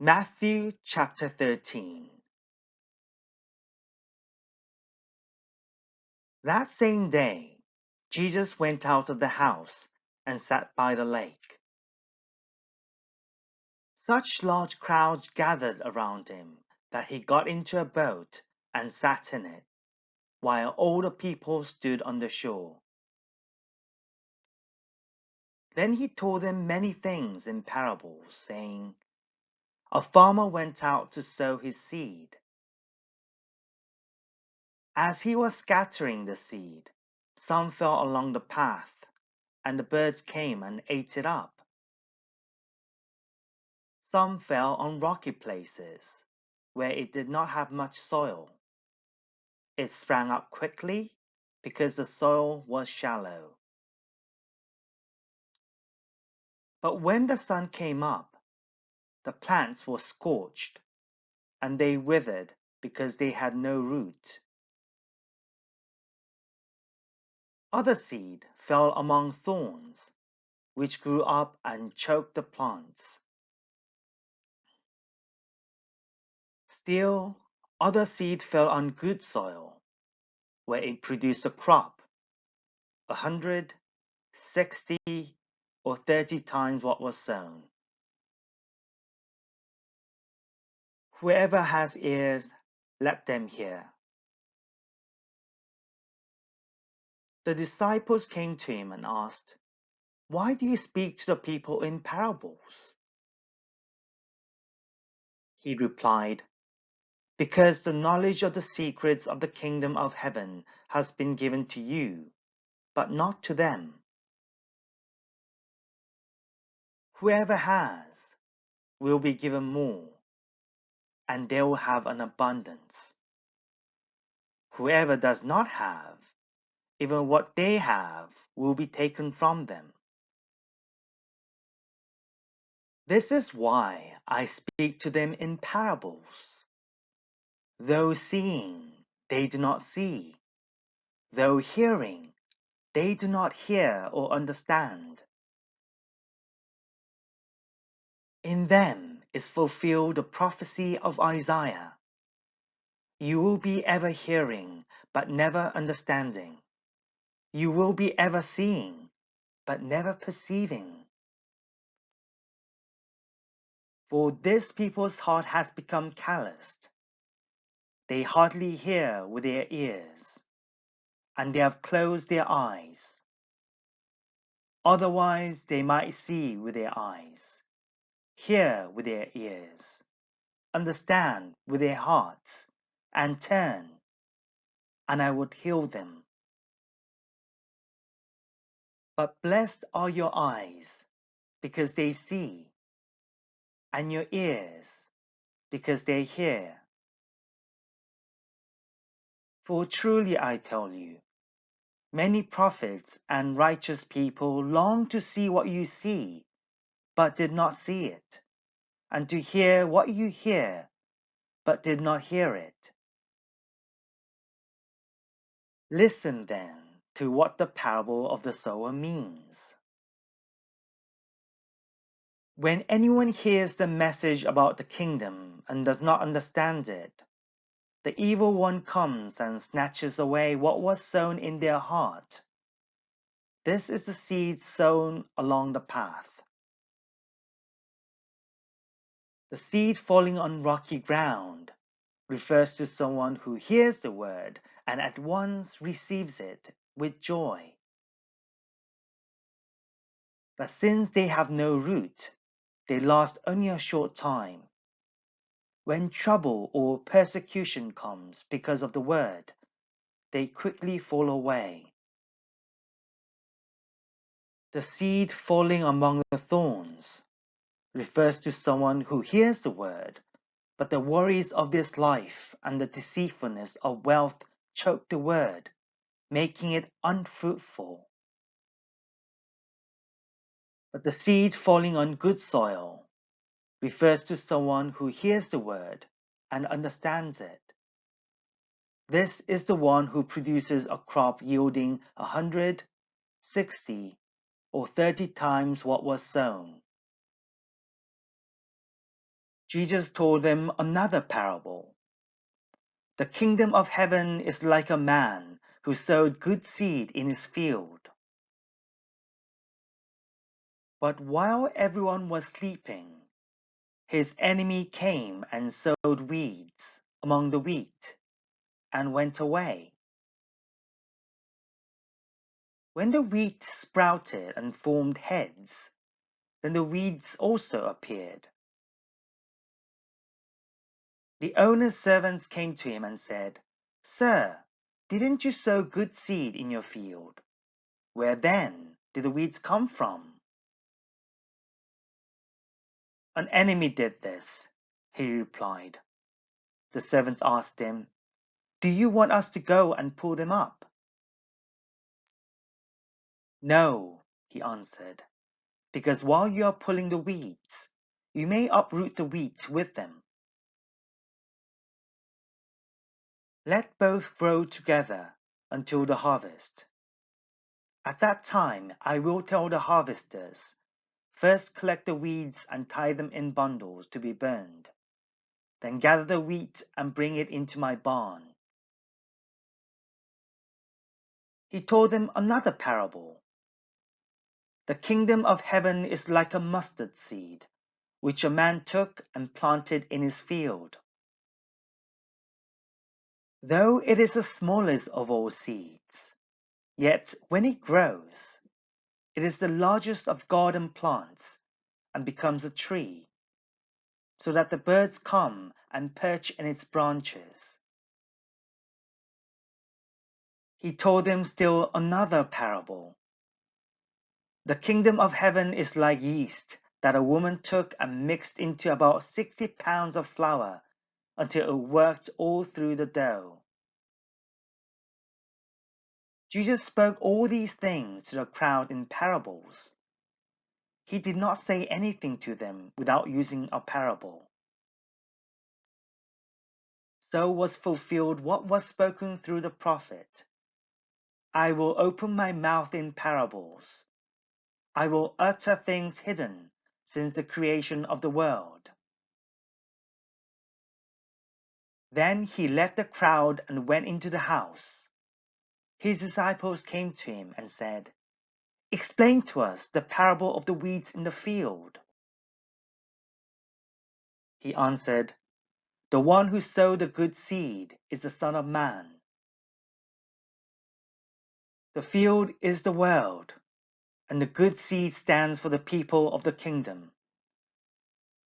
Matthew chapter 13. That same day, Jesus went out of the house and sat by the lake. Such large crowds gathered around him that he got into a boat and sat in it, while all the people stood on the shore. Then he told them many things in parables, saying, A farmer went out to sow his seed. As he was scattering the seed, some fell along the path, and the birds came and ate it up. Some fell on rocky places, where it did not have much soil. It sprang up quickly because the soil was shallow. But when the sun came up, the plants were scorched, and they withered because they had no root. Other seed fell among thorns, which grew up and choked the plants. Still, other seed fell on good soil, where it produced a crop, 100, 60, or 30 times what was sown. Whoever has ears, let them hear. The disciples came to him and asked, Why do you speak to the people in parables? He replied, Because the knowledge of the secrets of the kingdom of heaven has been given to you, but not to them. Whoever has will be given more, and they will have an abundance. Whoever does not have, even what they have will be taken from them. This is why I speak to them in parables. Though seeing, they do not see. Though hearing, they do not hear or understand. In them is fulfilled the prophecy of Isaiah. You will be ever hearing, but never understanding. You will be ever seeing, but never perceiving. For this people's heart has become calloused. They hardly hear with their ears, and they have closed their eyes. Otherwise they might see with their eyes, hear with their ears, understand with their hearts, and turn, and I would heal them. But blessed are your eyes, because they see, and your ears, because they hear. For truly I tell you, many prophets and righteous people long to see what you see, but did not see it, and to hear what you hear, but did not hear it. Listen then to what the parable of the sower means. When anyone hears the message about the kingdom and does not understand it, the evil one comes and snatches away what was sown in their heart. This is the seed sown along the path. The seed falling on rocky ground refers to someone who hears the word and at once receives it with joy. But since they have no root, they last only a short time. When trouble or persecution comes because of the word, they quickly fall away. The seed falling among the thorns refers to someone who hears the word, but the worries of this life and the deceitfulness of wealth choke the word, making it unfruitful. But the seed falling on good soil refers to someone who hears the word and understands it. This is the one who produces a crop yielding 100, 60, or 30 times what was sown. Jesus told them another parable. The kingdom of heaven is like a man who sowed good seed in his field. But while everyone was sleeping, his enemy came and sowed weeds among the wheat and went away. When the wheat sprouted and formed heads, then the weeds also appeared. The owner's servants came to him and said, "Sir, didn't you sow good seed in your field? Where then did the weeds come from?" "An enemy did this," he replied. The servants asked him, "Do you want us to go and pull them up?" "No," he answered, "because while you are pulling the weeds, you may uproot the wheat with them. Let both grow together until the harvest. At that time I will tell the harvesters, 'First collect the weeds and tie them in bundles to be burned. Then gather the wheat and bring it into my barn.'" He told them another parable. The kingdom of heaven is like a mustard seed, which a man took and planted in his field. Though it is the smallest of all seeds, yet when it grows, it is the largest of garden plants and becomes a tree, so that the birds come and perch in its branches. He told them still another parable. The kingdom of heaven is like yeast that a woman took and mixed into about 60 pounds of flour until it worked all through the dough. Jesus spoke all these things to the crowd in parables. He did not say anything to them without using a parable. So was fulfilled what was spoken through the prophet. "I will open my mouth in parables. I will utter things hidden since the creation of the world." Then he left the crowd and went into the house. His disciples came to him and said, "Explain to us the parable of the weeds in the field." He answered, "The one who sowed the good seed is the Son of Man. The field is the world, and the good seed stands for the people of the kingdom.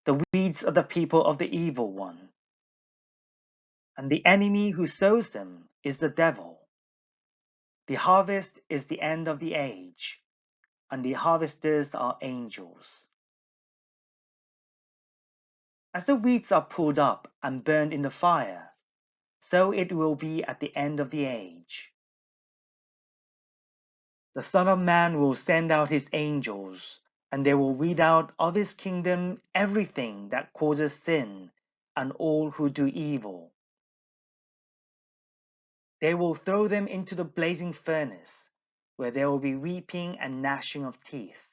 The weeds are the people of the evil one, and the enemy who sows them is the devil. The harvest is the end of the age, and the harvesters are angels. As the weeds are pulled up and burned in the fire, so it will be at the end of the age. The Son of Man will send out his angels, and they will weed out of his kingdom everything that causes sin and all who do evil. They will throw them into the blazing furnace, where there will be weeping and gnashing of teeth.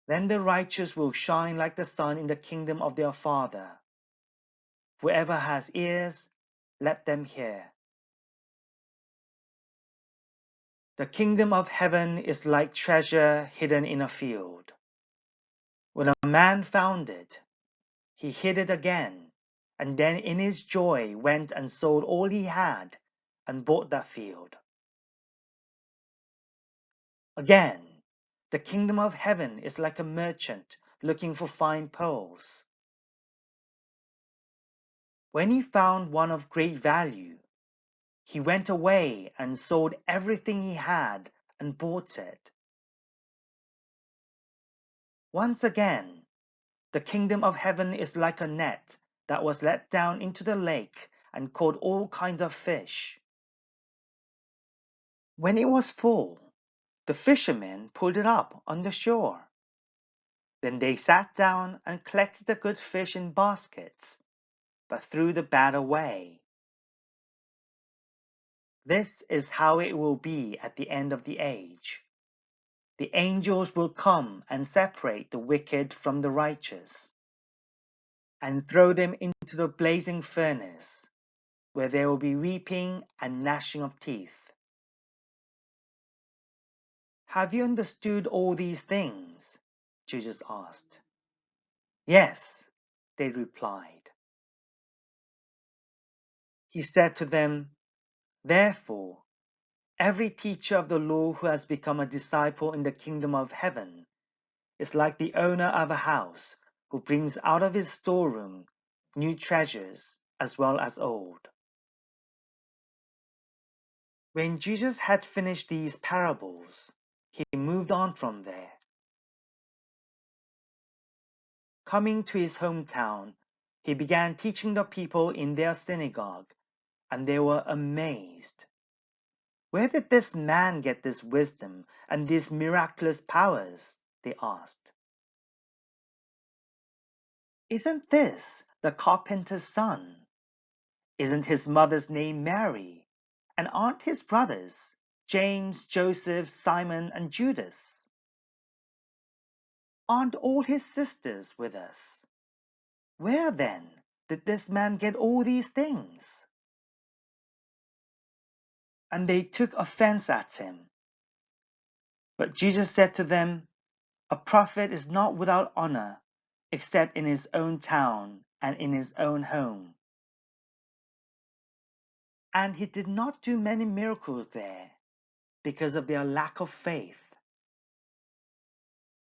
Then the righteous will shine like the sun in the kingdom of their Father. Whoever has ears, let them hear. The kingdom of heaven is like treasure hidden in a field. When a man found it, he hid it again, and then in his joy went and sold all he had and bought that field. Again, the kingdom of heaven is like a merchant looking for fine pearls. When he found one of great value, he went away and sold everything he had and bought it. Once again, the kingdom of heaven is like a net that was let down into the lake and caught all kinds of fish. When it was full, the fishermen pulled it up on the shore. Then they sat down and collected the good fish in baskets, but threw the bad away. This is how it will be at the end of the age. the angels will come and separate the wicked from the righteous, and throw them into the blazing furnace, where there will be weeping and gnashing of teeth. Have you understood all these things? Jesus asked. Yes, they replied. He said to them, Therefore, every teacher of the law who has become a disciple in the kingdom of heaven is like the owner of a house who brings out of his storeroom new treasures as well as old. When Jesus had finished these parables, he moved on from there. Coming to his hometown, he began teaching the people in their synagogue, and they were amazed. Where did this man get this wisdom and these miraculous powers? They asked. Isn't this the carpenter's son? Isn't his mother's name Mary? And aren't his brothers James, Joseph, Simon, and Judas? Aren't all his sisters with us? Where then did this man get all these things? And they took offense at him. But Jesus said to them, A prophet is not without honor, except in his own town and in his own home. And he did not do many miracles there because of their lack of faith.